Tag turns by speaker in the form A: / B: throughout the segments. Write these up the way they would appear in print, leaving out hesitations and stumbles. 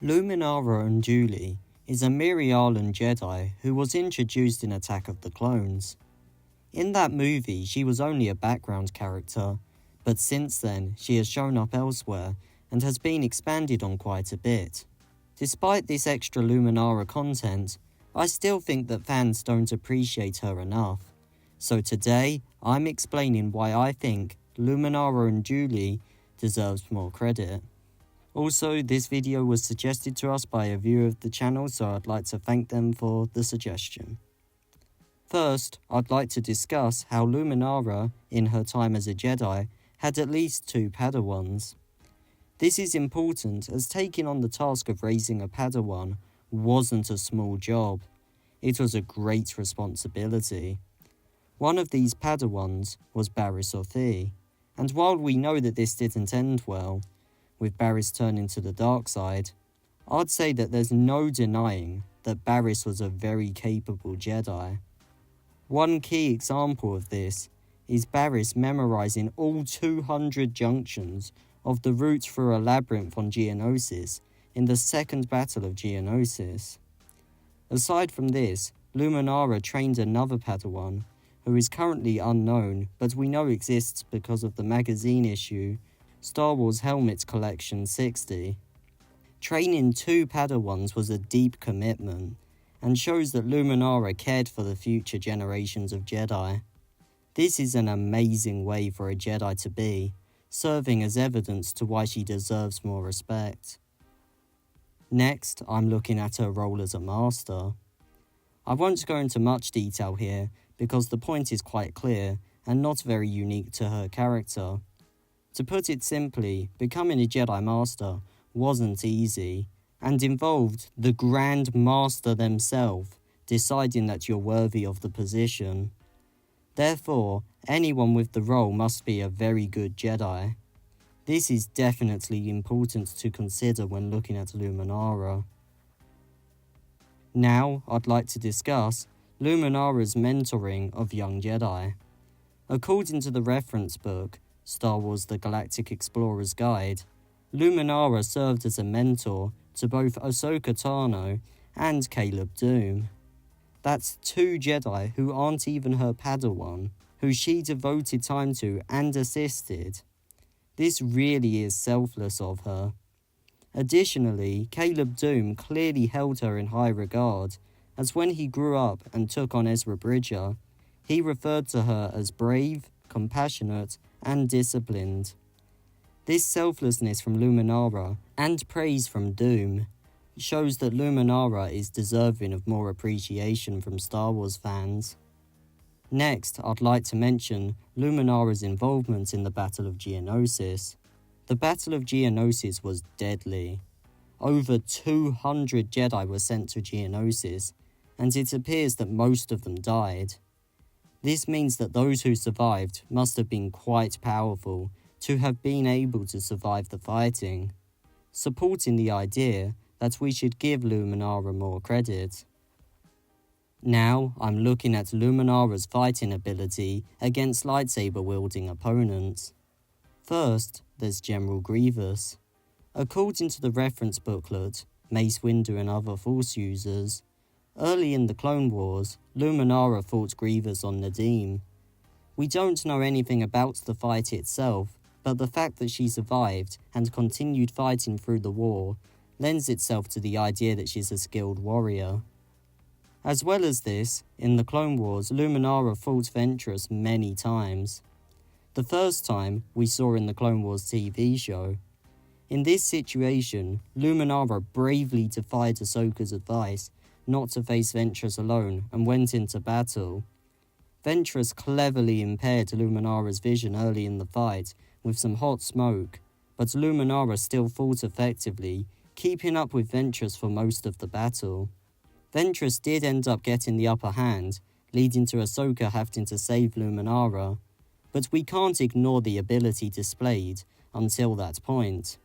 A: Luminara Unduli is a Mirialan Jedi who was introduced in Attack of the Clones. In that movie, she was only a background character, but since then she has shown up elsewhere and has been expanded on quite a bit. Despite this extra Luminara content, I still think that fans don't appreciate her enough. So today, I'm explaining why I think Luminara Unduli deserves more credit. Also, this video was suggested to us by a viewer of the channel, so I'd like to thank them for the suggestion. First, I'd like to discuss how Luminara, in her time as a Jedi, had at least 2 Padawans. This is important as taking on the task of raising a Padawan wasn't a small job. It was a great responsibility. One of these Padawans was Barriss Offee, and while we know that this didn't end well, with Barriss turning to the dark side, I'd say that there's no denying that Barriss was a very capable Jedi. One key example of this is Barriss memorizing all 200 junctions of the route through a labyrinth on Geonosis in the second battle of Geonosis. Aside from this, Luminara trained another Padawan, who is currently unknown but we know exists because of the magazine issue Star Wars Helmets Collection 60. Training 2 Padawans was a deep commitment, and shows that Luminara cared for the future generations of Jedi. This is an amazing way for a Jedi to be, serving as evidence to why she deserves more respect. Next, I'm looking at her role as a Master. I won't go into much detail here, because the point is quite clear, and not very unique to her character. To put it simply, becoming a Jedi Master wasn't easy, and involved the Grand Master themselves deciding that you're worthy of the position. Therefore, anyone with the role must be a very good Jedi. This is definitely important to consider when looking at Luminara. Now, I'd like to discuss Luminara's mentoring of young Jedi. According to the reference book, Star Wars The Galactic Explorer's Guide, Luminara served as a mentor to both Ahsoka Tano and Caleb Dume. That's 2 Jedi who aren't even her Padawan, who she devoted time to and assisted. This really is selfless of her. Additionally, Caleb Dume clearly held her in high regard, as when he grew up and took on Ezra Bridger, he referred to her as brave, compassionate, and disciplined. This selflessness from Luminara and praise from Dume shows that Luminara is deserving of more appreciation from Star Wars fans. Next, I'd like to mention Luminara's involvement in the Battle of Geonosis. The Battle of Geonosis was deadly. Over 200 Jedi were sent to Geonosis, and it appears that most of them died. This means that those who survived must have been quite powerful to have been able to survive the fighting, supporting the idea that we should give Luminara more credit. Now, I'm looking at Luminara's fighting ability against lightsaber-wielding opponents. First, there's General Grievous. According to the reference booklet, Mace Windu and other Force users, early in the Clone Wars, Luminara fought Grievous on Nadim. We don't know anything about the fight itself, but the fact that she survived and continued fighting through the war lends itself to the idea that she's a skilled warrior. As well as this, in the Clone Wars, Luminara fought Ventress many times. The first time we saw in the Clone Wars TV show. In this situation, Luminara bravely defied Ahsoka's advice not to face Ventress alone and went into battle. Ventress cleverly impaired Luminara's vision early in the fight with some hot smoke, but Luminara still fought effectively, keeping up with Ventress for most of the battle. Ventress did end up getting the upper hand, leading to Ahsoka having to save Luminara, but we can't ignore the ability displayed until that point.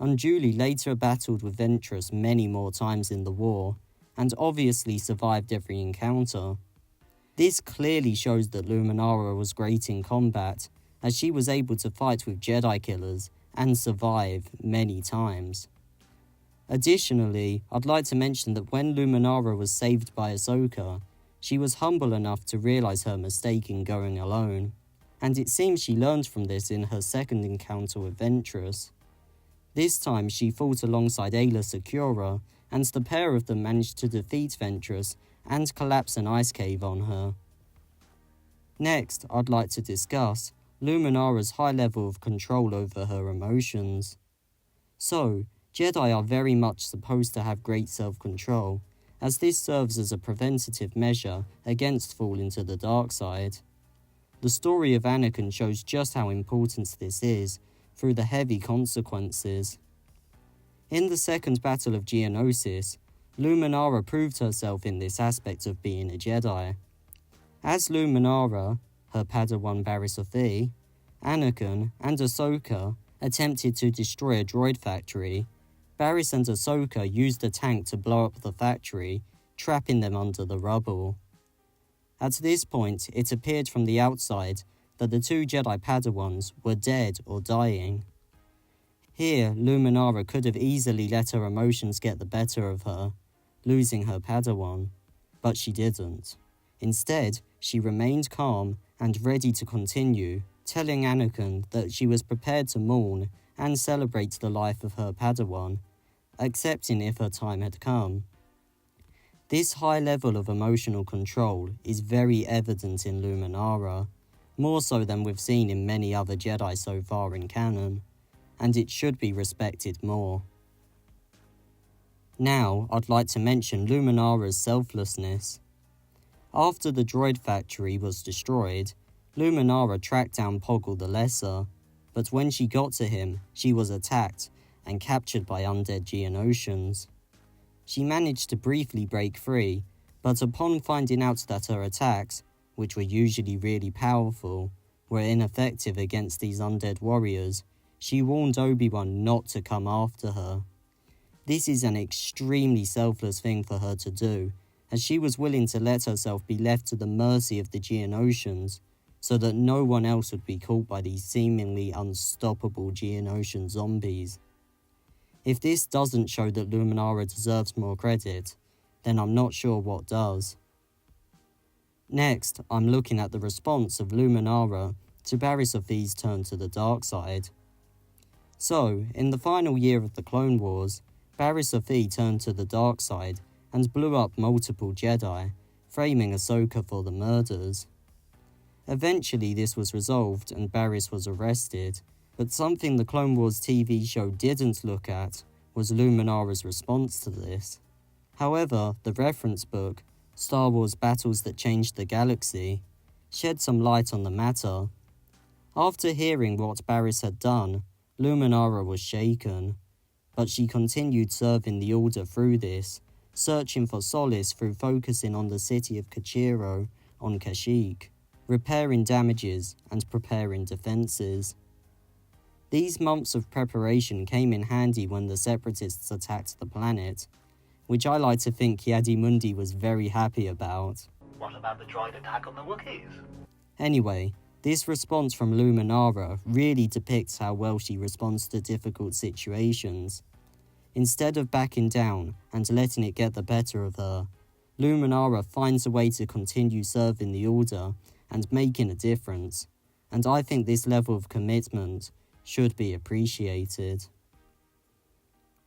A: Unduli later battled with Ventress many more times in the war, and obviously survived every encounter. This clearly shows that Luminara was great in combat, as she was able to fight with Jedi killers and survive many times. Additionally, I'd like to mention that when Luminara was saved by Ahsoka, she was humble enough to realise her mistake in going alone, and it seems she learned from this in her second encounter with Ventress. This time she fought alongside Ayla Secura, and the pair of them managed to defeat Ventress and collapse an ice cave on her. Next, I'd like to discuss Luminara's high level of control over her emotions. So, Jedi are very much supposed to have great self-control, as this serves as a preventative measure against falling to the dark side. The story of Anakin shows just how important this is through the heavy consequences. In the second battle of Geonosis, Luminara proved herself in this aspect of being a Jedi. As Luminara, her Padawan Barriss Offee, Anakin, and Ahsoka attempted to destroy a droid factory, Barriss and Ahsoka used a tank to blow up the factory, trapping them under the rubble. At this point, it appeared from the outside that the two Jedi Padawans were dead or dying. Here, Luminara could have easily let her emotions get the better of her, losing her Padawan, but she didn't. Instead, she remained calm and ready to continue, telling Anakin that she was prepared to mourn and celebrate the life of her Padawan, accepting if her time had come. This high level of emotional control is very evident in Luminara, more so than we've seen in many other Jedi so far in canon, and it should be respected more. Now, I'd like to mention Luminara's selflessness. After the droid factory was destroyed, Luminara tracked down Poggle the Lesser, but when she got to him, she was attacked and captured by undead Geonosians. She managed to briefly break free, but upon finding out that her attacks, which were usually really powerful, were ineffective against these undead warriors, she warned Obi-Wan not to come after her. This is an extremely selfless thing for her to do, as she was willing to let herself be left to the mercy of the Geonosians, so that no one else would be caught by these seemingly unstoppable Geonosian zombies. If this doesn't show that Luminara deserves more credit, then I'm not sure what does. Next, I'm looking at the response of Luminara to Barriss Offee's turn to the dark side. So, in the final year of the Clone Wars, Barriss Offee turned to the dark side and blew up multiple Jedi, framing Ahsoka for the murders. Eventually this was resolved and Barriss was arrested, but something the Clone Wars TV show didn't look at was Luminara's response to this. However, the reference book, Star Wars Battles That Changed the Galaxy, shed some light on the matter. After hearing what Barriss had done, Luminara was shaken, but she continued serving the Order through this, searching for solace through focusing on the city of Kachiro on Kashyyyk, repairing damages and preparing defences. These months of preparation came in handy when the Separatists attacked the planet, which I like to think Yadi-Mundi was very happy about.
B: What about the droid attack on the Wookiees?
A: Anyway, this response from Luminara really depicts how well she responds to difficult situations. Instead of backing down and letting it get the better of her, Luminara finds a way to continue serving the Order and making a difference, and I think this level of commitment should be appreciated.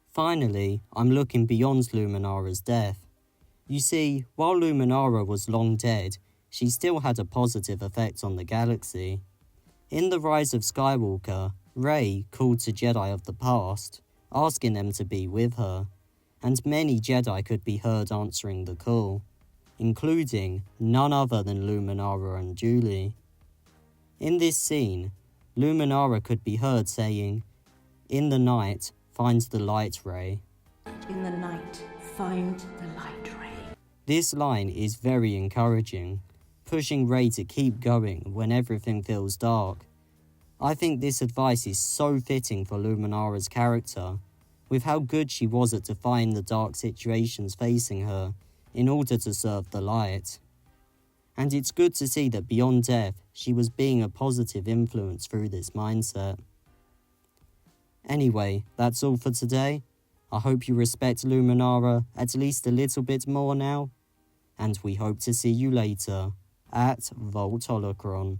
A: Finally, I'm looking beyond Luminara's death. You see, while Luminara was long dead, she still had a positive effect on the galaxy. In The Rise of Skywalker, Rey called to Jedi of the past, asking them to be with her, and many Jedi could be heard answering the call, including none other than Luminara Unduli. In this scene, Luminara could be heard saying, "In the night, find the light, Rey."
C: In the night, find the light, Rey.
A: This line is very encouraging, pushing Rey to keep going when everything feels dark. I think this advice is so fitting for Luminara's character, with how good she was at defying the dark situations facing her in order to serve the light. And it's good to see that beyond death, she was being a positive influence through this mindset. Anyway, that's all for today. I hope you respect Luminara at least a little bit more now, and we hope to see you later at Volt Holocron.